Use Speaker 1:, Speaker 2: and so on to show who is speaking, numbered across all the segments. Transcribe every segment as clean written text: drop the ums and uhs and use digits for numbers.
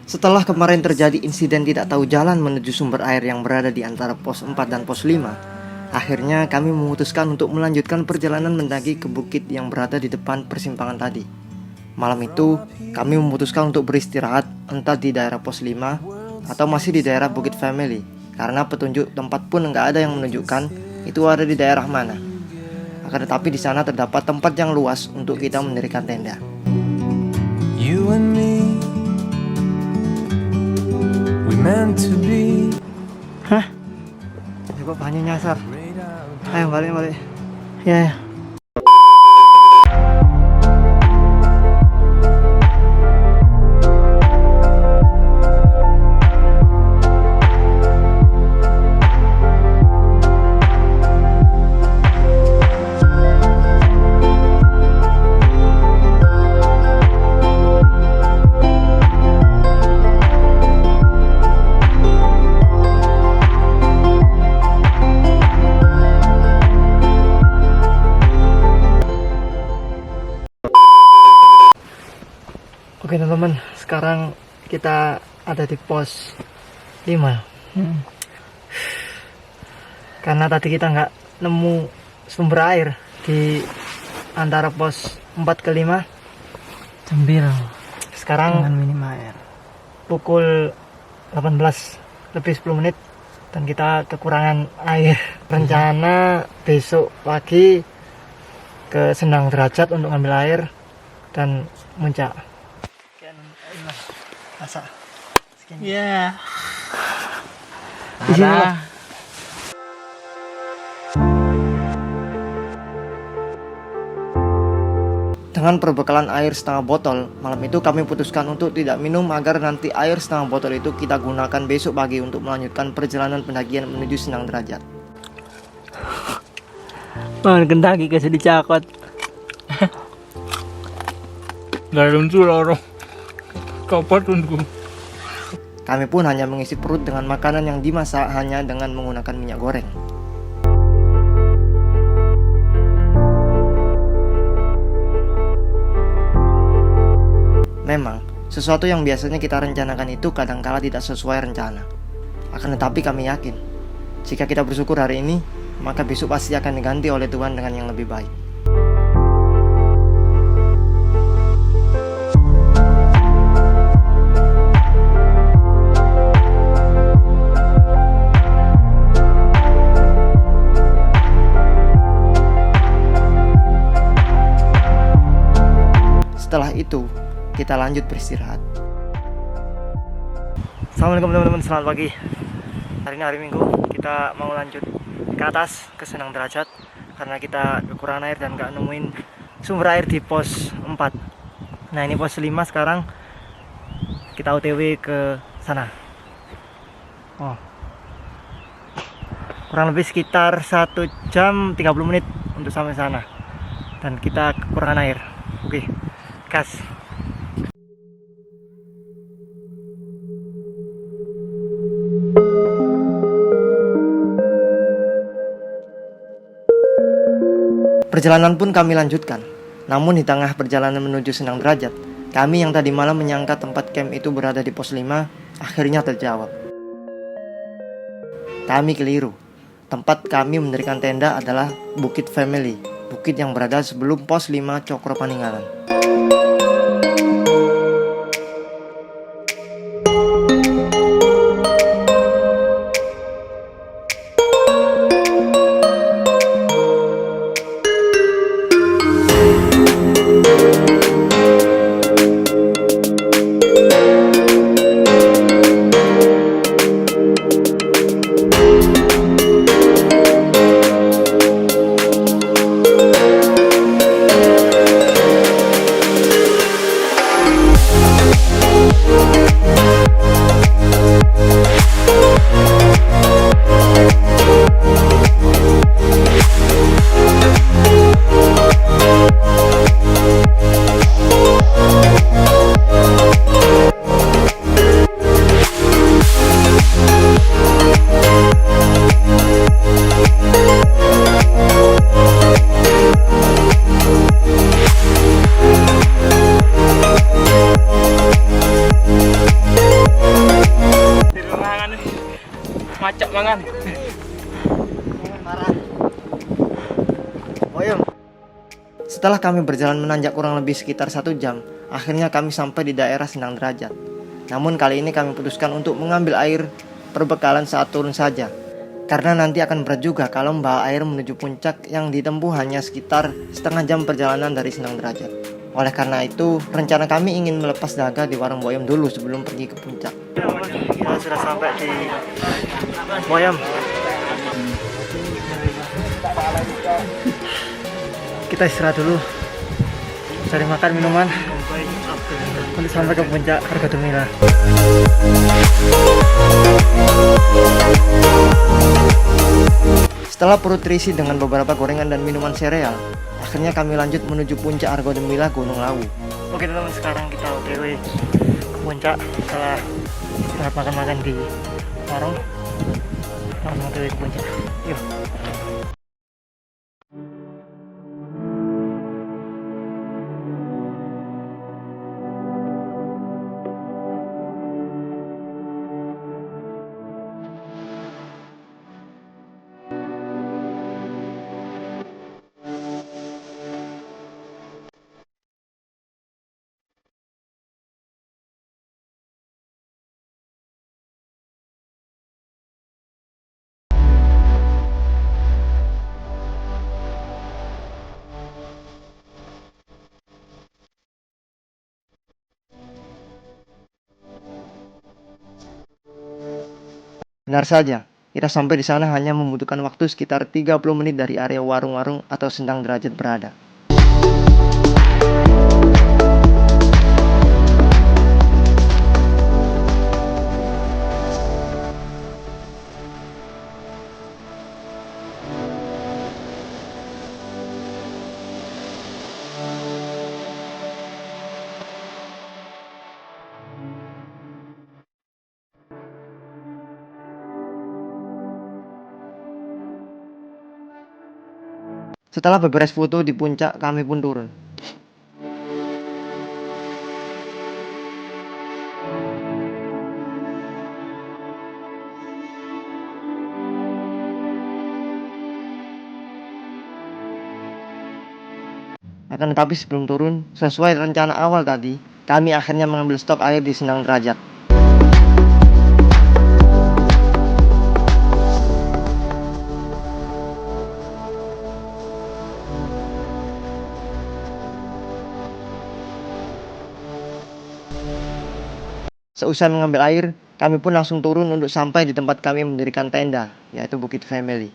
Speaker 1: Setelah kemarin terjadi insiden tidak tahu jalan menuju sumber air yang berada di antara pos 4 dan pos 5, akhirnya kami memutuskan untuk melanjutkan perjalanan mendaki ke bukit yang berada di depan persimpangan tadi. Malam itu, kami memutuskan untuk beristirahat entah di daerah pos 5 atau masih di daerah Bukit Family, karena petunjuk tempat pun nggak ada yang menunjukkan itu ada di daerah mana. Akan tetapi di sana terdapat tempat yang luas untuk kita mendirikan tenda.
Speaker 2: You and me, we meant to be.
Speaker 1: Hah? Coba banyak nyasar. Ayo balik. Ya. Oke teman-teman, sekarang kita ada di pos 5. Karena tadi kita nggak nemu sumber air di antara pos 4 ke 5. Sekarang
Speaker 3: minim air.
Speaker 1: pukul 18 lebih 10 menit dan kita kekurangan air. Rencana besok pagi ke Senang Derajat untuk ngambil air dan muncak. Masa
Speaker 3: Ya.
Speaker 1: di sini lah. Dengan perbekalan air setengah botol, malam itu kami putuskan untuk tidak minum agar nanti air setengah botol itu kita gunakan besok pagi untuk melanjutkan perjalanan pendakian menuju Senang Derajat.
Speaker 3: Mangan kendaki kasih dicakot.
Speaker 2: Galon loro. Kapat tunggu.
Speaker 1: Kami pun hanya mengisi perut dengan makanan yang dimasak hanya dengan menggunakan minyak goreng. Memang, sesuatu yang biasanya kita rencanakan itu kadangkala tidak sesuai rencana. Akan tetapi kami yakin, jika kita bersyukur hari ini, maka besok pasti akan diganti oleh Tuhan dengan yang lebih baik. Setelah itu, kita lanjut beristirahat. Assalamualaikum teman-teman, selamat pagi. Hari ini hari Minggu, kita mau lanjut ke atas ke Senang Derajat karena kita kekurangan air dan gak nemuin sumber air di pos 4. Nah ini pos 5 sekarang, kita OTW ke sana. Kurang lebih sekitar 1 jam 30 menit untuk sampai sana. Dan kita kekurangan air. Oke, gas. Perjalanan pun kami lanjutkan. Namun di tengah perjalanan menuju Senang Derajat, kami yang tadi malam menyangka tempat camp itu berada di pos 5, akhirnya terjawab. Kami keliru. Tempat kami mendirikan tenda adalah Bukit Family, bukit yang berada sebelum pos 5 Cokro Paninggalan.
Speaker 2: macak mangan.
Speaker 1: Boyong. Setelah kami berjalan menanjak kurang lebih sekitar 1 jam, akhirnya kami sampai di daerah Sendang Derajat. Namun kali ini kami putuskan untuk mengambil air perbekalan saat turun saja, karena nanti akan berat juga kalau membawa air menuju puncak yang ditempuh hanya sekitar setengah jam perjalanan dari Sendang Derajat. Oleh karena itu, rencana kami ingin melepas dahaga di warung Boyom dulu sebelum pergi ke puncak. Kita sudah sampai di Boyom. Kita istirahat dulu, cari makan minuman untuk sampai ke puncak Argodumila. Setelah perut terisi dengan beberapa gorengan dan minuman sereal, akhirnya kami lanjut menuju puncak Argodumila Gunung Lawu. Oke teman-teman, sekarang kita OTW ke puncak setelah istirahat makan-makan di warung. Langsung OTW ke puncak. Yuk. Benar saja, kita sampai di sana hanya membutuhkan waktu sekitar 30 menit dari area warung-warung atau Sendang Derajat berada. Setelah beberes foto di puncak, kami pun turun. Akan tetapi sebelum turun, sesuai rencana awal tadi, kami akhirnya mengambil stok air di Sendang Derajat. Seusai mengambil air, kami pun langsung turun untuk sampai di tempat kami mendirikan tenda, yaitu Bukit Family.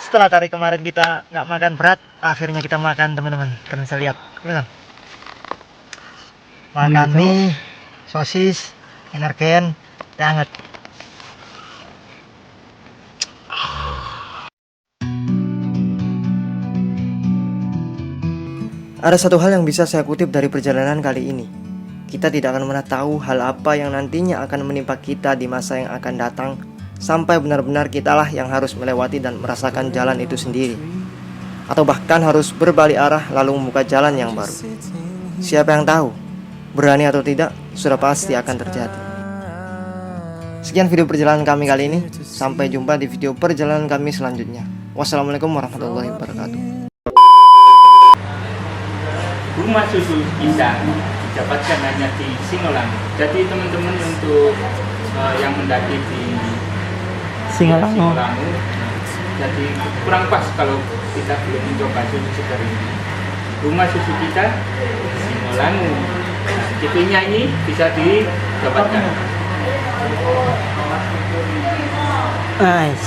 Speaker 1: Setelah tadi kemarin kita nggak makan berat, akhirnya kita makan teman-teman. Kalian bisa lihat, teman-teman. Makan mie, sosis, energen, teh hangat. Ada satu hal yang bisa saya kutip dari perjalanan kali ini. Kita tidak akan pernah tahu hal apa yang nantinya akan menimpa kita di masa yang akan datang, sampai benar-benar kitalah yang harus melewati dan merasakan jalan itu sendiri, atau bahkan harus berbalik arah lalu membuka jalan yang baru. Siapa yang tahu, berani atau tidak, sudah pasti akan terjadi. Sekian video perjalanan kami kali ini. Sampai jumpa di video perjalanan kami selanjutnya. Wassalamualaikum warahmatullahi wabarakatuh.
Speaker 2: Rumah susu Indah didapatkan hanya di Singolangu. Jadi teman-teman untuk yang mendaki di
Speaker 3: Singolangu.
Speaker 2: Jadi kurang pas kalau kita belum mencoba susu segar ini. Rumah susu kita Singolangu. Nah, CP-nya ini bisa didapatkan.
Speaker 3: Nice.